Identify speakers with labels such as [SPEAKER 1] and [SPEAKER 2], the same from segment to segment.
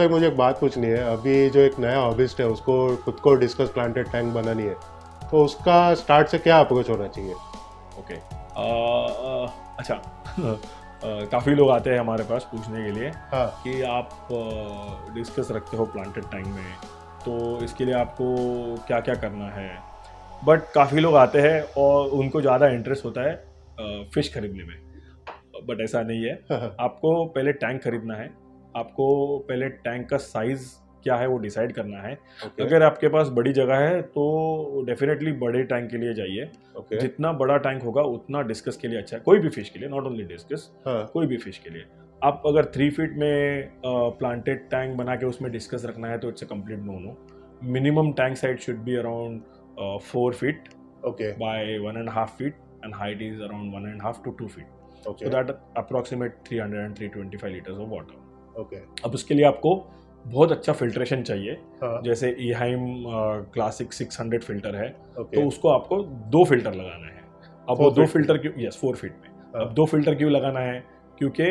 [SPEAKER 1] Sir मुझे एक बात पूछनी है, अभी जो एक नया हॉबिस्ट है उसको खुद को डिस्कस प्लांटेड टैंक बनानी है, तो उसका स्टार्ट से क्या अप्रोच होना चाहिए?
[SPEAKER 2] ओके अच्छा काफ़ी लोग आते हैं हमारे पास पूछने के लिए
[SPEAKER 1] हाँ
[SPEAKER 2] कि आप डिस्कस रखते हो प्लांटेड टैंक में, तो इसके लिए आपको क्या क्या करना है। बट काफ़ी लोग आते हैं और उनको ज़्यादा इंटरेस्ट होता है फ़िश खरीदने में, बट ऐसा नहीं है। आपको पहले टैंक खरीदना है, आपको पहले टैंक का साइज़ क्या है वो डिसाइड करना है।
[SPEAKER 1] ओके
[SPEAKER 2] अगर आपके पास बड़ी जगह है तो डेफिनेटली बड़े टैंक के लिए जाइए।
[SPEAKER 1] ओके
[SPEAKER 2] जितना बड़ा टैंक होगा उतना डिस्कस के लिए अच्छा है, कोई भी फिश के लिए, नॉट ओनली डिस्कस,
[SPEAKER 1] हाँ
[SPEAKER 2] कोई भी फिश के लिए। आप अगर 3 फीट में प्लांटेड टैंक बना के उसमें डिस्कस रखना है तो it's a complete no no. Minimum tank size should be around 4 feet
[SPEAKER 1] okay
[SPEAKER 2] by 1.5 feet and height is around 1.5 to 2 feet,
[SPEAKER 1] okay
[SPEAKER 2] so that approximate 300 and 325 liters of water.
[SPEAKER 1] ओके
[SPEAKER 2] अब उसके लिए आपको बहुत अच्छा फिल्ट्रेशन चाहिए।
[SPEAKER 1] हाँ
[SPEAKER 2] जैसे ईहाइम क्लासिक 600 फिल्टर है,
[SPEAKER 1] ओके
[SPEAKER 2] तो उसको आपको 2 फिल्टर लगाना है। अब वो
[SPEAKER 1] 4
[SPEAKER 2] 2
[SPEAKER 1] feet
[SPEAKER 2] फिल्टर क्यों, यस 4 फीट में,
[SPEAKER 1] हाँ।
[SPEAKER 2] अब 2 फिल्टर क्यों लगाना है? क्योंकि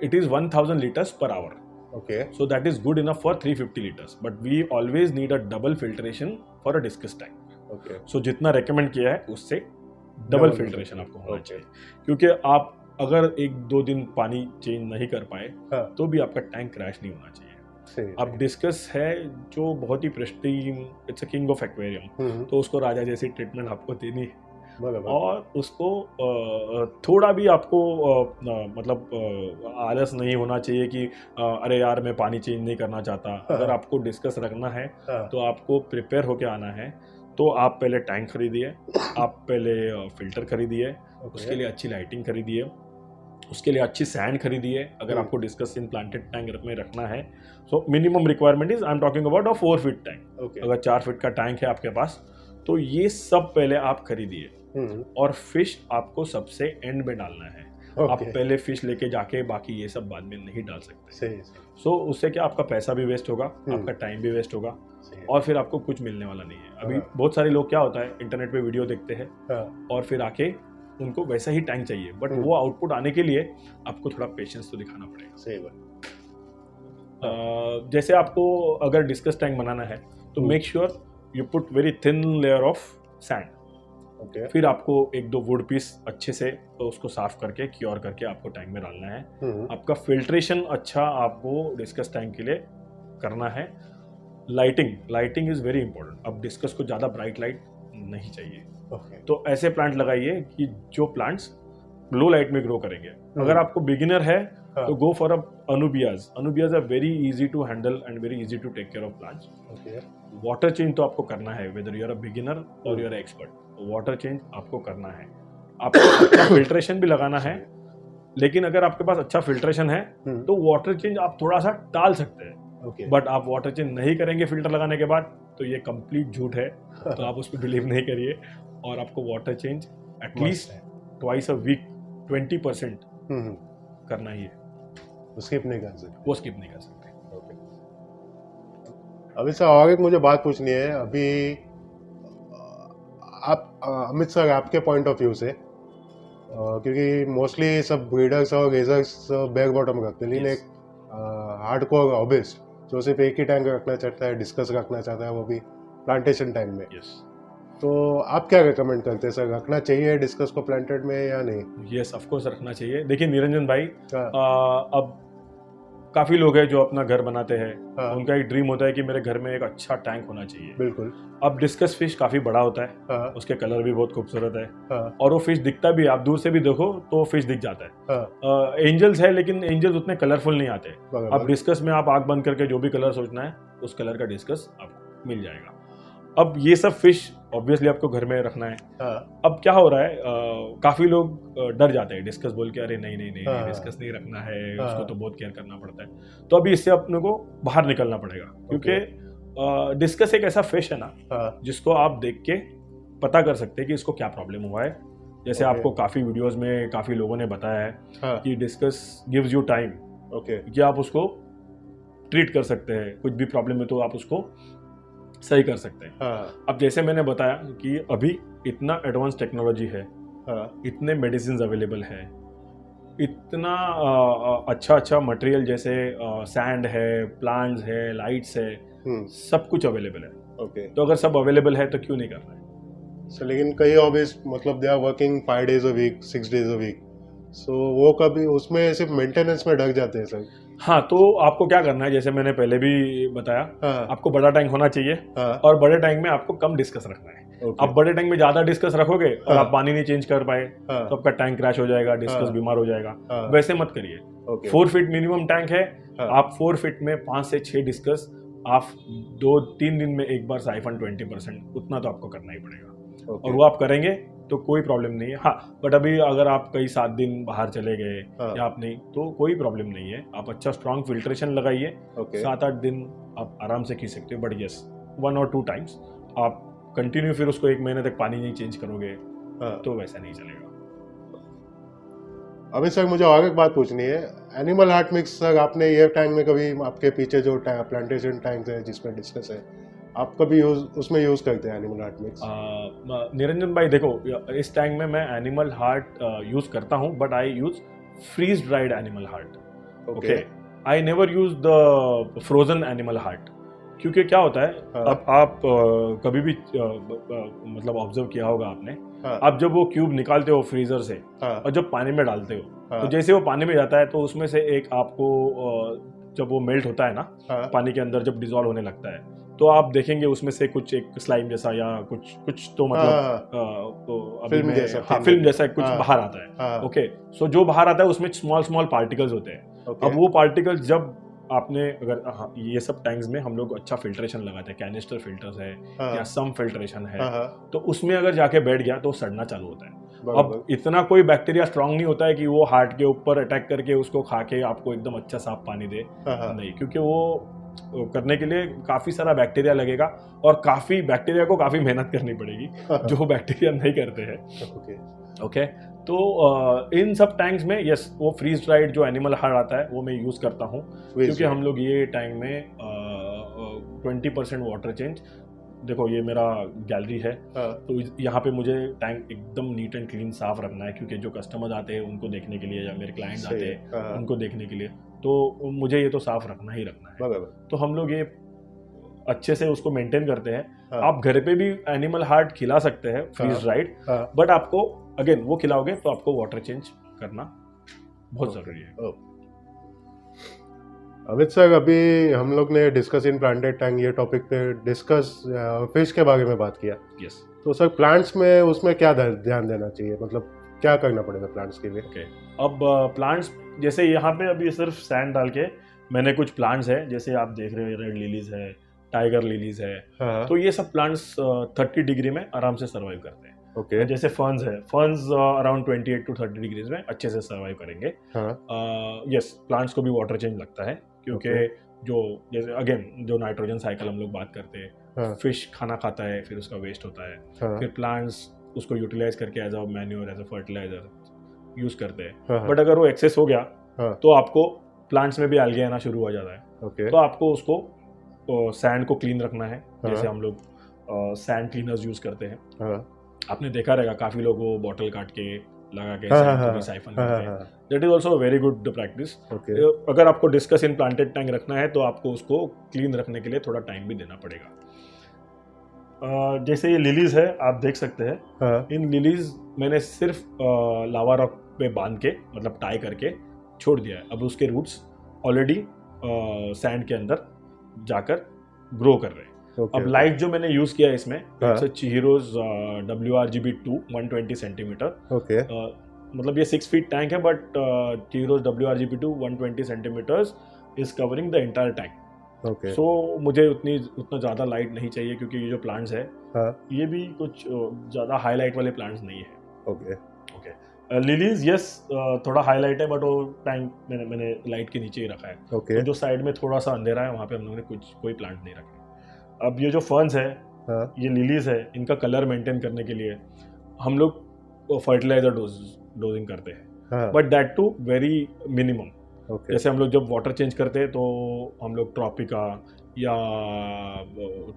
[SPEAKER 2] it is 1000 liters per hour,
[SPEAKER 1] okay
[SPEAKER 2] so that is good enough for 350 liters, but we always need a double filtration for a discus tank.
[SPEAKER 1] Okay
[SPEAKER 2] So जितना recommend किया है उससे डबल
[SPEAKER 1] Double
[SPEAKER 2] फिल्ट्रेशन आपको होना
[SPEAKER 1] okay.
[SPEAKER 2] चाहिए, क्योंकि आप अगर 1-2 दिन पानी चेंज नहीं कर पाए
[SPEAKER 1] हाँ
[SPEAKER 2] तो भी आपका टैंक क्रैश नहीं होना चाहिए।
[SPEAKER 1] सही
[SPEAKER 2] अब डिस्कस है जो बहुत ही pristine, it's a king of aquarium,
[SPEAKER 1] hmm
[SPEAKER 2] तो उसको राजा जैसी ट्रीटमेंट आपको देनी है।
[SPEAKER 1] बराबर
[SPEAKER 2] और उसको थोड़ा भी आपको मतलब आलस नहीं होना चाहिए कि अरे यार मैं पानी चेंज नहीं करना चाहता। अगर आपको डिस्कस रखना है
[SPEAKER 1] हाँ
[SPEAKER 2] तो आपको प्रिपेयर होके आना है। तो आप पहले टैंक खरीदिए, आप पहले फिल्टर खरीदिए, उसके लिए अच्छी लाइटिंग खरीदिए, उसके लिए अच्छी सैंड खरीदिए। अगर आपको डिस्कस इन प्लांटेड टैंक में रखना है, so minimum requirement is I am talking about a 4 feet tank.
[SPEAKER 1] Okay
[SPEAKER 2] अगर 4 फीट का टैंक है आपके पास तो ये सब पहले आप खरीदिए, और फिश आपको सबसे एंड में डालना है। आप
[SPEAKER 1] ओके
[SPEAKER 2] पहले फिश लेके जाके बाकी ये सब बाद में नहीं डाल सकते।
[SPEAKER 1] सही
[SPEAKER 2] सो उससे क्या आपका पैसा भी वेस्ट होगा, आपका टाइम भी वेस्ट होगा,
[SPEAKER 1] सही
[SPEAKER 2] और फिर आपको कुछ मिलने वाला नहीं है। अभी
[SPEAKER 1] हाँ।
[SPEAKER 2] बहुत सारे लोग क्या होता है इंटरनेट पे वीडियो देखते हैं
[SPEAKER 1] हाँ
[SPEAKER 2] और फिर आके उनको वैसा ही टैंक चाहिए, बट वो आउटपुट आने के लिए आपको थोड़ा पेशेंस तो दिखाना पड़ेगा।
[SPEAKER 1] सही बात
[SPEAKER 2] जैसे आपको अगर डिस्कस टैंक बनाना है तो make sure you put very thin layer of sand.
[SPEAKER 1] Okay
[SPEAKER 2] फिर आपको 1-2 वुड पीस अच्छे से तो उसको साफ करके क्योर करके आपको टैंक में डालना है। आपका फिल्ट्रेशन अच्छा आपको डिस्कस टैंक के लिए करना है। Lighting is very important. अब डिस्कस को ज़्यादा ब्राइट लाइट नहीं चाहिए,
[SPEAKER 1] ओके
[SPEAKER 2] तो ऐसे प्लांट लगाइए कि जो प्लांट्स लो लाइट में ग्रो करेंगे। अगर आपको बिगिनर है तो go for anubias are very easy to handle and very easy to take care of plants.
[SPEAKER 1] Okay
[SPEAKER 2] water change तो आपको करना है, whether you are a beginner और you are expert, water change आपको करना है। आपको अच्छा फिल्ट्रेशन भी लगाना है, लेकिन अगर आपके पास अच्छा फिल्ट्रेशन है तो वाटर चेंज आप थोड़ा सा टाल सकते हैं।
[SPEAKER 1] ओके
[SPEAKER 2] बट आप वाटर चेंज नहीं करेंगे फिल्टर लगाने के बाद तो ये कंप्लीट झूठ है, तो आप उस पर बिलीव नहीं करिए। और आपको water change at least twice a week 20% करना ही है,
[SPEAKER 1] स्किप नहीं कर सकते।
[SPEAKER 2] वो स्किप नहीं कर सकते।
[SPEAKER 1] ओके अभी सर और एक मुझे बात पूछनी है। अभी आप अमित सर आपके पॉइंट ऑफ व्यू से, क्योंकि मोस्टली सब ब्रीडर्स और रेजर्स बैक बॉटम रखते हैं, लेकिन
[SPEAKER 2] Yes.
[SPEAKER 1] एक हार्डकोर हॉबिस्ट जो सिर्फ एक ही टैंक रखना चाहता है, डिस्कस रखना चाहता है, वो भी प्लांटेशन टैंक में,
[SPEAKER 2] यस
[SPEAKER 1] तो आप क्या रिकमेंड करते हैं सर, रखना चाहिए डिस्कस को प्लांटेड में या नहीं?
[SPEAKER 2] यस ऑफ कोर्स रखना चाहिए। देखिए निरंजन भाई,
[SPEAKER 1] हाँ
[SPEAKER 2] अब काफ़ी लोग हैं जो अपना घर बनाते हैं,
[SPEAKER 1] हाँ
[SPEAKER 2] उनका एक ड्रीम होता है कि मेरे घर में एक अच्छा टैंक होना चाहिए।
[SPEAKER 1] बिल्कुल
[SPEAKER 2] अब डिस्कस फिश काफ़ी बड़ा होता है,
[SPEAKER 1] हाँ
[SPEAKER 2] उसके कलर भी बहुत खूबसूरत है,
[SPEAKER 1] हाँ
[SPEAKER 2] और वो फिश दिखता भी, आप दूर से भी देखो तो फिश दिख जाता है।
[SPEAKER 1] हाँ
[SPEAKER 2] एंजल्स है लेकिन एंजल्स उतने कलरफुल नहीं आते।
[SPEAKER 1] बराबर।
[SPEAKER 2] अब डिस्कस में आप आंख बंद करके जो भी कलर सोचना है उस कलर का डिस्कस आपको मिल जाएगा। अब ये सब फिश ऑब्वियसली आपको घर में रखना है।
[SPEAKER 1] हाँ
[SPEAKER 2] अब क्या हो रहा है, काफी लोग डर जाते हैं डिस्कस बोल के, अरे नहीं नहीं नहीं,
[SPEAKER 1] हाँ,
[SPEAKER 2] डिस्कस नहीं रखना है,
[SPEAKER 1] हाँ,
[SPEAKER 2] उसको तो बहुत केयर करना पड़ता है। तो अभी इससे अपने को बाहर निकलना पड़ेगा, क्योंकि डिस्कस एक ऐसा फिश है ना
[SPEAKER 1] हाँ
[SPEAKER 2] जिसको आप देख के पता कर सकते हैं कि इसको क्या प्रॉब्लम हुआ है। जैसे
[SPEAKER 1] Okay.
[SPEAKER 2] आपको काफ़ी वीडियोस में काफ़ी लोगों ने बताया है
[SPEAKER 1] हाँ
[SPEAKER 2] कि discuss gives you time,
[SPEAKER 1] okay
[SPEAKER 2] कि आप उसको ट्रीट कर सकते हैं, कुछ भी प्रॉब्लम है तो आप उसको सही कर सकते हैं।
[SPEAKER 1] हाँ
[SPEAKER 2] अब जैसे मैंने बताया कि अभी इतना एडवांस टेक्नोलॉजी है,
[SPEAKER 1] हाँ
[SPEAKER 2] इतने मेडिसिन अवेलेबल है, इतना अच्छा अच्छा मटेरियल जैसे सैंड है, प्लांट्स है, लाइट्स है, सब कुछ अवेलेबल है।
[SPEAKER 1] ओके।
[SPEAKER 2] तो अगर सब अवेलेबल है तो क्यों नहीं करना है।
[SPEAKER 1] सो लेकिन कई हॉबीज मतलब they are working 5 days a week, 6 days a week, so वो कभी उसमें सिर्फ मेंटेनेंस में ढक जाते हैं सर।
[SPEAKER 2] हाँ, तो आपको क्या करना है, जैसे मैंने पहले भी बताया,
[SPEAKER 1] हाँ।
[SPEAKER 2] आपको बड़ा टैंक होना चाहिए।
[SPEAKER 1] हाँ।
[SPEAKER 2] और बड़े टैंक में आपको कम डिस्कस रखना है।
[SPEAKER 1] ओके।
[SPEAKER 2] आप बड़े टैंक में ज्यादा डिस्कस रखोगे और
[SPEAKER 1] हाँ।
[SPEAKER 2] आप पानी नहीं चेंज कर पाए
[SPEAKER 1] हाँ।
[SPEAKER 2] तो आपका टैंक क्रैश हो जाएगा, डिस्कस
[SPEAKER 1] हाँ।
[SPEAKER 2] बीमार हो जाएगा।
[SPEAKER 1] हाँ।
[SPEAKER 2] वैसे मत करिए।
[SPEAKER 1] ओके।
[SPEAKER 2] 4 फीट मिनिमम टैंक है।
[SPEAKER 1] हाँ।
[SPEAKER 2] आप 4 फीट में 5 से 6 डिस्कस आप 2-3 दिन में एक बार साइफन 20%, उतना तो आपको करना ही पड़ेगा।
[SPEAKER 1] ओके।
[SPEAKER 2] और वो आप करेंगे तो कोई प्रॉब्लम नहीं है। हाँ, बट अभी अगर आप कई 7 दिन बाहर चले गए
[SPEAKER 1] हाँ।
[SPEAKER 2] या आप नहीं, तो कोई प्रॉब्लम नहीं है। आप अच्छा स्ट्रॉन्ग फिल्ट्रेशन लगाइए।
[SPEAKER 1] ओके।
[SPEAKER 2] 7-8 दिन आप आराम से खींच सकते हो। बट यस, 1 और 2 टाइम्स आप कंटिन्यू फिर उसको 1 महीने तक पानी नहीं चेंज करोगे
[SPEAKER 1] हाँ।
[SPEAKER 2] तो वैसा नहीं चलेगा।
[SPEAKER 1] अभी सर मुझे और एक बात पूछनी है, एनिमल हार्ट मिक्स सर आपने ये टैंक में कभी, आपके पीछे जो प्लांटेशन टैंक है जिसमें डिस्कस है, आप कभी उसमें यूज करते हैं एनिमल हार्ट मिक्स?
[SPEAKER 2] निरंजन भाई देखो, इस टैंक में मैं एनिमल हार्ट यूज करता हूँ, but I use freeze dried animal heart. Okay, I never use the frozen animal heart, क्योंकि क्या होता है, अब आप कभी भी मतलब ऑब्जर्व किया होगा आपने, आप जब वो क्यूब निकालते हो फ्रीजर से और जब पानी में डालते हो, तो जैसे वो पानी में जाता है तो उसमें से एक आपको जब वो मेल्ट होता है ना पानी के अंदर, जब डिजॉल्व होने लगता है, तो आप देखेंगे उसमें से कुछ एक स्लाइम जैसा या कुछ तो मतलब
[SPEAKER 1] फिल्म जैसा,
[SPEAKER 2] फिल्म जैसा कुछ बाहर आता है। ओके, सो जो बाहर आता है उसमें स्मॉल स्मॉल पार्टिकल्स होते हैं। अब वो पार्टिकल्स जब आपने, अगर ये सब टैंक्स में हम लोग अच्छा फिल्ट्रेशन लगाते हैं, कैनिस्टर फिल्टर्स है या सम फिल्ट्रेशन है, तो उसमें अगर जाके बैठ गया तो सड़ना चालू होता है। अब इतना कोई बैक्टीरिया स्ट्रांग नहीं होता है कि वो हार्ट के ऊपर अटैक करके उसको खा के आपको एकदम अच्छा साफ पानी दे, नहीं, क्योंकि वो करने के लिए काफी सारा बैक्टीरिया लगेगा और काफी बैक्टीरिया को काफी मेहनत करनी पड़ेगी जो बैक्टीरिया नहीं करते हैं। ओके, तो इन सब टैंक्स में यस, वो फ्रीज ड्राइड जो एनिमल हार्ट आता है वो मैं यूज करता हूँ, क्योंकि हम लोग ये टैंक में 20% वाटर चेंज, देखो ये मेरा गैलरी है, तो यहाँ पे मुझे टैंक एकदम नीट एंड क्लीन साफ रखना है, क्योंकि जो कस्टमर्स आते हैं उनको देखने के लिए या मेरे क्लाइंट्स आते हैं उनको देखने के लिए, तो मुझे ये तो साफ रखना ही रखना है। तो हम लोग ये अच्छे से उसको मेंटेन करते हैं। आप घर पे भी एनिमल हार्ट खिला सकते हैं फ्रीज ड्राइड, बट आपको अगेन वो खिलाओगे तो आपको वाटर चेंज करना बहुत जरूरी है।
[SPEAKER 1] अमित सर, अभी हम लोग ने डिस्कस इन प्लांटेड टैंक ये टॉपिक पे डिस्कस फिश के बारे में बात किया।
[SPEAKER 2] यस।
[SPEAKER 1] तो सर प्लांट्स में उसमें क्या ध्यान देना चाहिए, मतलब क्या करना पड़ेगा प्लांट्स के लिए?
[SPEAKER 2] ओके, अब प्लांट्स जैसे यहाँ पे अभी सिर्फ सैंड डाल के मैंने कुछ प्लांट्स है, जैसे आप देख रहे हो रेड लिलीज है, टाइगर लिलीज है, तो ये सब प्लांट्स 30 डिग्री में आराम से सर्वाइव करते हैं।
[SPEAKER 1] ओके।
[SPEAKER 2] जैसे फर्न्स है, फर्न्स अराउंड 28 to 30 डिग्रीज में अच्छे से सर्वाइव करेंगे। यस, प्लांट्स को भी वाटर चेंज लगता है, क्योंकि जो जैसे अगेन जो नाइट्रोजन साइकिल हम लोग बात करते हैं, फिश खाना खाता है फिर उसका वेस्ट होता है, फिर प्लांट्स उसको यूटिलाइज करके as a manure, as a fertiliser use करते हैं। बट अगर वो एक्सेस हो गया तो आपको प्लांट्स में भी एल्गे आना शुरू हो जाता है। तो आपको उसको सैंड को क्लीन रखना है, जैसे हम लोग सैंड क्लीनर्स यूज करते हैं। आपने देखा रहेगा काफी लोग वो बॉटल काट के लगा के सैंड को भी साइफन करते हैं। That is also very good practice. अगर आपको डिस्कस इन प्लांटेड टैंक रखना है तो आपको उसको क्लीन रखने के लिए थोड़ा टाइम भी देना पड़ेगा। जैसे ये लिलीज है, आप देख सकते हैं, इन लिलीज मैंने सिर्फ लावा रॉक पे बांध के, मतलब टाई करके छोड़ दिया है। अब उसके रूट्स ऑलरेडी सैंड के अंदर जाकर ग्रो कर रहे हैं। अब लाइट जो मैंने यूज किया है इसमें, चिहिरोज WRGB2 120 सेंटीमीटर। मतलब ये 6 फीट टैंक है, but Chihiros WRGB2 120 centimetres is covering the entire tank. So मुझे उतना ज़्यादा लाइट नहीं चाहिए, क्योंकि ये जो प्लांट्स है ये भी कुछ ज़्यादा हाईलाइट वाले प्लांट्स नहीं है। लिलीज यस थोड़ा हाईलाइट है, बट वो टैंक मैंने लाइट के नीचे ही रखा है। तो जो साइड में थोड़ा सा अंधेरा है वहाँ पे हम लोगों ने कोई प्लांट नहीं रखे। अब ये जो फर्न्स है, ये लिलीज है, इनका कलर मेंटेन करने के लिए हम लोग फर्टिलाइजर डोजिंग करते हैं, but that too very minimum. जैसे हम लोग जब वाटर चेंज करते हैं तो हम लोग ट्रॉपिका या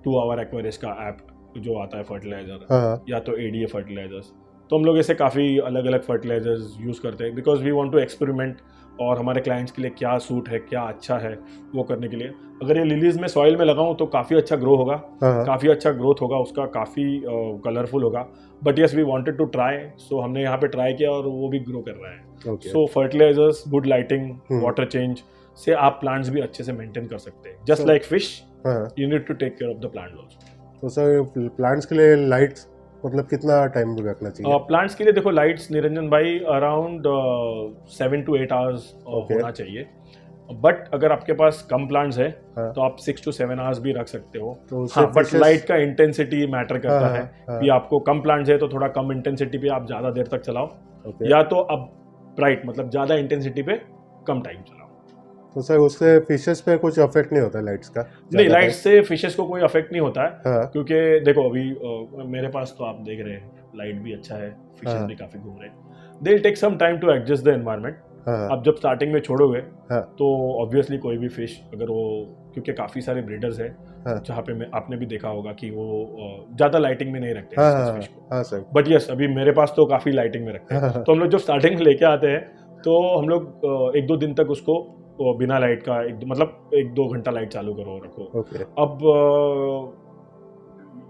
[SPEAKER 2] 2 Hour एक्वेरियस का ऐप जो आता है फर्टिलाइजर, या तो ADA फर्टिलाइजर्स, तो हम लोग ऐसे काफ़ी अलग अलग फर्टिलाइजर्स यूज़ करते हैं because we want to experiment और हमारे क्लाइंट्स के लिए क्या सूट है, क्या अच्छा है वो करने के लिए। अगर ये लिलीज में सॉइल में लगाऊं तो काफ़ी अच्छा ग्रो होगा, काफ़ी अच्छा ग्रोथ होगा उसका, काफ़ी कलरफुल होगा। But yes we wanted to try, so हमने यहाँ पे ट्राई किया और वो भी ग्रो कर रहा है। So fertilisers, good lighting, water change से आप प्लांट्स भी अच्छे से मेंटेन कर सकते हैं। Just like fish, you need to take care of the plant also.
[SPEAKER 1] तो सर प्लांट्स के लिए लाइट्स मतलब कितना टाइम रखना चाहिए?
[SPEAKER 2] प्लांट्स के लिए देखो लाइट्स निरंजन भाई अराउंड 7 to 8 hours होना चाहिए। बट अगर आपके पास कम प्लांट्स है तो आप 6 to 7 hours भी रख सकते हो।
[SPEAKER 1] तो
[SPEAKER 2] हाँ, बट लाइट का इंटेंसिटी मैटर करता है कि आपको कम प्लांट्स है तो थोड़ा कम इंटेंसिटी पे आप ज़्यादा देर तक चलाओ, या तो अब ब्राइट मतलब ज़्यादा इंटेंसिटी पे कम टाइम चलाओ।
[SPEAKER 1] तो सर उससे फिशेस पे कुछ अफेक्ट नहीं होता लाइट्स का?
[SPEAKER 2] नहीं, लाइट्स से फिशेस को कोई अफेक्ट नहीं होता है। क्योंकि देखो अभी मेरे पास तो आप देख रहे हैं लाइट भी अच्छा है, फिशेस भी काफी घूम रहे हैं। They will take some time to adjust the environment. अब जब स्टार्टिंग में छोड़ोगे तो ऑब्वियसली कोई भी फिश अगर वो, क्योंकि काफी सारे ब्रीडर्स है जहाँ पे आपने भी देखा होगा कि वो ज्यादा लाइटिंग में नहीं रखते हैं फिश को। बट यस अभी मेरे पास तो काफी लाइटिंग में रखते हैं। तो हम लोग जब स्टार्टिंग में लेके आते हैं तो हम लोग 1-2 दिन तक उसको बिना लाइट का मतलब 1-2 घंटा लाइट चालू करो रखो। अब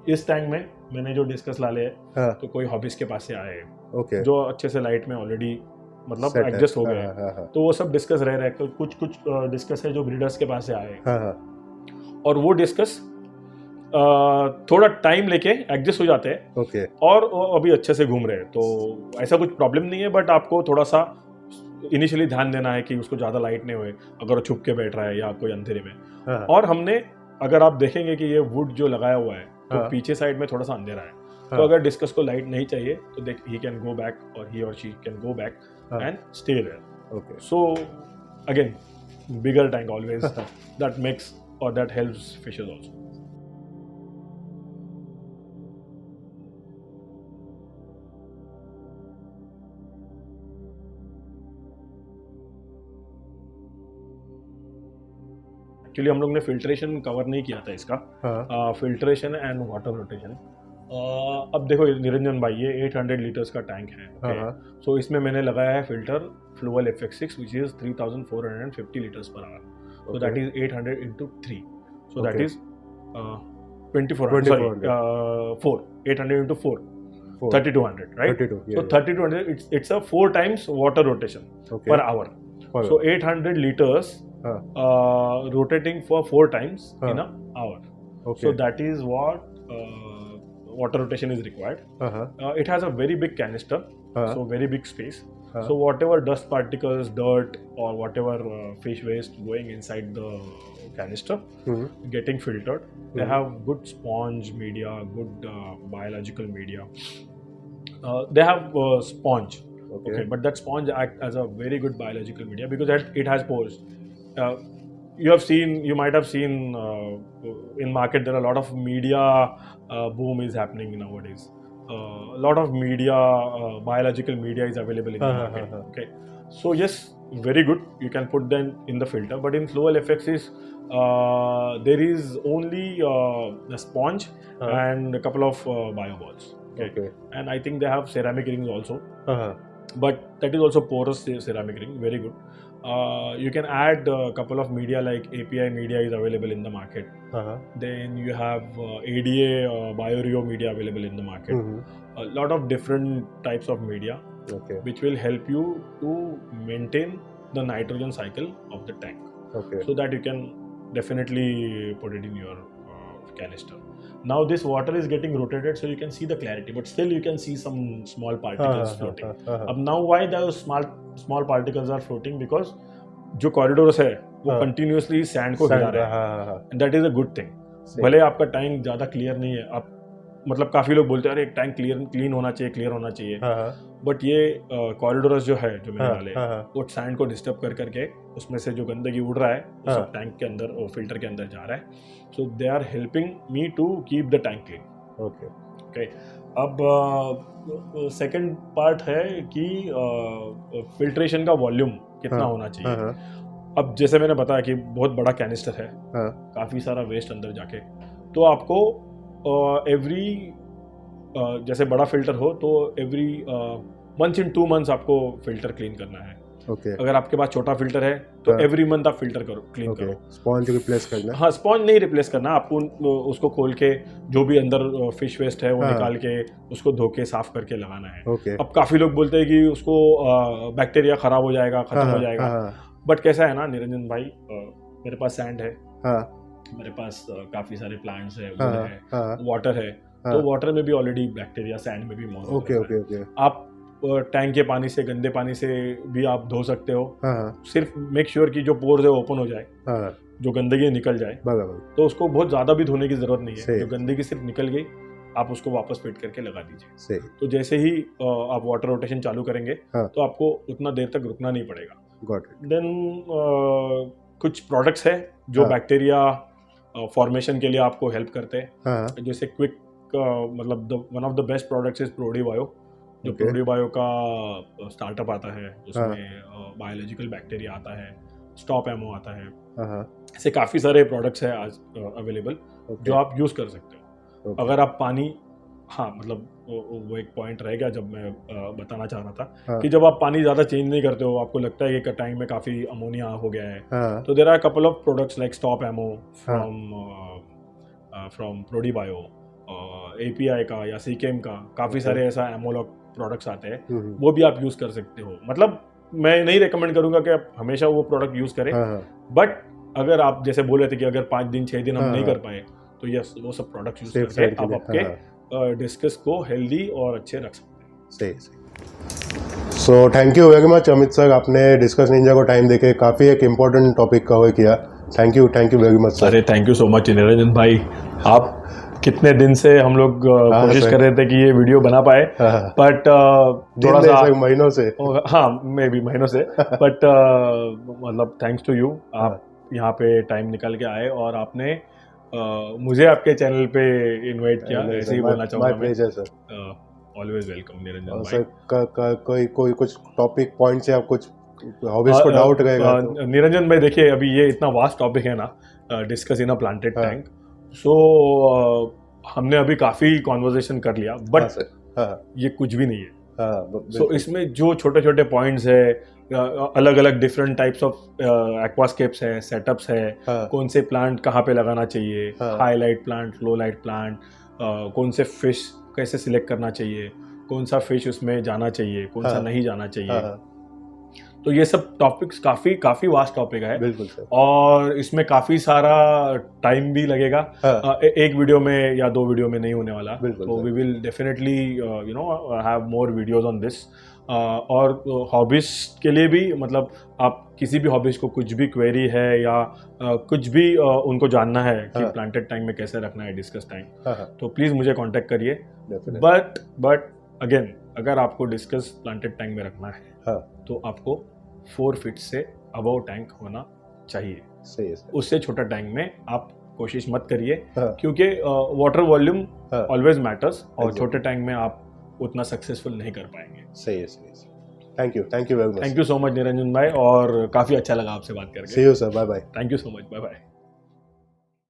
[SPEAKER 2] इस टैंक में मैंने जो डिस्कस ला ले तो कोई हॉबीज के पास से आए हैं जो अच्छे से लाइट में ऑलरेडी मतलब एडजस्ट हो गए, तो वो सब डिस्कस रह रहे हैं। कुछ डिस्कस है जो ब्रीडर्स के पास से आए और वो डिस्कस थोड़ा टाइम लेके एडजस्ट हो जाते हैं और अभी अच्छे से घूम रहे हैं। तो ऐसा कुछ प्रॉब्लम नहीं है, बट आपको थोड़ा सा इनिशियली ध्यान देना है कि उसको ज़्यादा लाइट नहीं होए अगर वो छुप के बैठ रहा है या कोई अंधेरे में। और हमने, अगर आप देखेंगे कि ये वुड जो लगाया हुआ है तो पीछे साइड में थोड़ा सा अंधेरा है, तो अगर डिस्कस को लाइट नहीं चाहिए तो देख ही कैन गो बैक और ही और she can go back and stay there. So again bigger tank always that makes और that helps fishes also. Actually हम लोग ने फिल्ट्रेशन कवर नहीं किया था इसका, फिल्ट्रेशन एंड वाटर रोटेशन। अब देखो निरंजन भाई ये 800 लीटर्स का टैंक है, सो इसमें मैंने लगाया है filter Fluval FX6 which is 3450 litres per hour, so that is 800 into 3, so that is 2400, sorry 4, 800 into 4, 3200, right? 32, yeah, so 3200 it's a 4 times water rotation per hour, so 800 liters rotating for 4 times in an hour, so that is what water rotation is required. It has a very big canister, so very big space, so whatever dust particles, dirt or whatever fish waste going inside the canister getting filtered. They have good sponge media, good biological media. They have sponge, okay, but that sponge acts as a very good biological media because it has pores. You might have seen in market there are a lot of media boom is happening nowadays. A lot of media, biological media is available in the market. Okay, so yes, very good. You can put them in the filter, but in Flowell FX there is only a sponge and a couple of bioballs. Okay, and I think they have ceramic rings also. But that is also porous ceramic ring, very good. You can add a couple of media like API media is available in the market. Then you have ADA BioRio media available in the market. A lot of different types of media, which will help you to maintain the nitrogen cycle of the tank, so that you can definitely put it in your canister. Now this water is getting rotated, so you can see the clarity, but still you can see some small particles floating. Now why those small particles are floating? Because जो corridors है वो continuously sand को हिला रहे हैं, and that is a good thing. भले आपका tank ज़्यादा क्लियर नहीं है, आप मतलब काफ़ी लोग बोलते हैं अरे एक टैंक क्लीन होना चाहिए, क्लियर होना चाहिए, बट ये कॉरिडोर्स जो है जो मैंने डाले वो सैंड को डिस्टर्ब करके उसमें से जो गंदगी उड़ रहा है वो सब टैंक के अंदर और फिल्टर के अंदर जा रहा है, so they are helping me to keep the tank clean. Okay, अब सेकंड पार्ट है कि फिल्ट्रेशन का वॉल्यूम कितना होना चाहिए। अब जैसे मैंने बताया कि बहुत बड़ा कैनिस्टर है, काफ़ी सारा वेस्ट अंदर जाके, तो आपको एवरी जैसे बड़ा फिल्टर हो तो एवरी once in 2 months आपको फिल्टर क्लीन करना है।
[SPEAKER 1] ओके
[SPEAKER 2] अगर आपके पास छोटा फिल्टर है तो
[SPEAKER 1] हाँ।
[SPEAKER 2] एवरी मंथ आप फिल्टर करो, क्लीन
[SPEAKER 1] ओके
[SPEAKER 2] करो।
[SPEAKER 1] स्पॉन्ज रिप्लेस करना है।
[SPEAKER 2] हाँ, स्पॉन्ज नहीं रिप्लेस करना, आपको उसको खोल के जो भी अंदर फिश वेस्ट है वो
[SPEAKER 1] हाँ।
[SPEAKER 2] निकाल के उसको धो के साफ करके लगाना है।
[SPEAKER 1] ओके
[SPEAKER 2] अब काफ़ी लोग बोलते हैं कि उसको बैक्टीरिया खराब हो जाएगा, खत्म हो जाएगा। बट कैसा है ना निरंजन भाई, मेरे पास सैंड है, मेरे पास काफ़ी सारे प्लांट्स है, वुड है, वाटर है, तो वाटर में भी ऑलरेडी बैक्टीरिया सैंड में भी मौजूद
[SPEAKER 1] ओके
[SPEAKER 2] है।
[SPEAKER 1] ओके ओके
[SPEAKER 2] आप टैंक के पानी से, गंदे पानी से भी आप धो सकते हो। सिर्फ मेक श्योर कि जो पोर्स है ओपन हो जाए, जो गंदगी निकल जाए। तो उसको बहुत ज़्यादा भी धोने की ज़रूरत नहीं है, जो गंदगी सिर्फ निकल गई आप उसको वापस फिट करके लगा दीजिए। तो जैसे ही आप वाटर रोटेशन चालू करेंगे तो आपको उतना देर तक रुकना नहीं पड़ेगा। देन कुछ प्रोडक्ट्स है जो बैक्टीरिया फॉर्मेशन के लिए आपको हेल्प करते हैं। जैसे क्विक मतलब one of the best products is Prodibio, जो प्रोडीबायो का स्टार्टअप आता है, उसमें बायोलॉजिकल बैक्टीरिया आता है, स्टॉप एमओ आता है। ऐसे काफ़ी सारे प्रोडक्ट्स हैं आज अवेलेबल जो आप यूज़ कर सकते हो। अगर आप पानी, हाँ मतलब वो एक पॉइंट रह गया जब मैं बताना चाह रहा था कि जब आप पानी ज़्यादा चेंज नहीं करते हो, आपको लगता है कि टैंक में काफ़ी अमोनिया हो गया है, तो there are couple of products like stop MO from Prodibio, API का या सीकेम का काफ़ी सारे ऐसा एमोलॉग प्रोडक्ट्स आते हैं, वो भी आप यूज़ कर सकते हो। मतलब मैं नहीं रिकमेंड करूँगा कि आप हमेशा वो प्रोडक्ट यूज़ करें, बट अगर आप जैसे बोले थे कि अगर 5 दिन 6 दिन हम नहीं कर पाए तो यस, वो सब प्रोडक्ट्स यूज़ करके आप आपके डिस्कस को हेल्दी और अच्छे रख सकते हैं।
[SPEAKER 1] सही। So thank you very much Amit sir, आपने डिस्कस निंजा को टाइम देके काफ़ी एक इम्पोर्टेंट टॉपिक कवर किया। Thank you very much sir.
[SPEAKER 2] अरे thank you so much Niranjan भाई, आप कितने दिन से हम लोग कोशिश कर रहे थे कि ये वीडियो बना पाए, बट थोड़ा सा
[SPEAKER 1] महीनों से,
[SPEAKER 2] हाँ मे बी महीनों से, बट मतलब थैंक्स टू यू, आप यहाँ पे टाइम निकल के आए और आपने मुझे आपके चैनल पे इनवाइट किया। ऐसे ही बोलना चाहूँगा मैं। ऑलवेज वेलकम निरंजन भाई।
[SPEAKER 1] कोई कुछ टॉपिक पॉइंट से आप कुछ हॉबीज को डाउट रहेगा तो?
[SPEAKER 2] निरंजन भाई देखिए, अभी ये इतना वास्ट टॉपिक है ना, discuss in a planted tank, so हमने अभी काफ़ी कॉन्वर्जेशन कर लिया, बट ये कुछ भी नहीं है। सो इसमें जो छोटे छोटे पॉइंट्स है, अलग अलग डिफरेंट टाइप्स ऑफ एक्वास्केप्स है, सेटअप्स है, कौन से प्लांट कहाँ पे लगाना चाहिए, हाई लाइट प्लांट, लो लाइट प्लांट, कौन से फिश कैसे सिलेक्ट करना चाहिए, कौन सा फिश उसमें जाना चाहिए, कौन सा नहीं जाना चाहिए, तो ये सब टॉपिक्स काफी वास्ट टॉपिक है।
[SPEAKER 1] बिल्कुल सर।
[SPEAKER 2] और इसमें काफी सारा टाइम भी लगेगा। एक वीडियो में या 2 वीडियो में नहीं होने वाला, तो we will definitely you know have more videos on this. और हॉबीज के लिए भी, मतलब आप किसी भी हॉबीज को कुछ भी क्वेरी है या कुछ भी उनको जानना है कि प्लांटेड टैंक में कैसे रखना है डिस्कस टैंक, तो प्लीज मुझे कांटेक्ट करिए। बट अगेन, अगर आपको डिस्कस प्लांटेड टैंक में रखना है तो आपको 4 फीट से अबव टैंक होना चाहिए।
[SPEAKER 1] सही है सर।
[SPEAKER 2] उससे छोटा टैंक में आप कोशिश मत करिए, क्योंकि वाटर वॉल्यूम ऑलवेज मैटर्स, और छोटे टैंक में आप उतना सक्सेसफुल नहीं कर पाएंगे।
[SPEAKER 1] सही है। Thank you very much.
[SPEAKER 2] Thank you so much Niranjan भाई, और काफ़ी अच्छा लगा आपसे बात करके।
[SPEAKER 1] See you sir, bye bye.
[SPEAKER 2] Thank you so much, bye bye.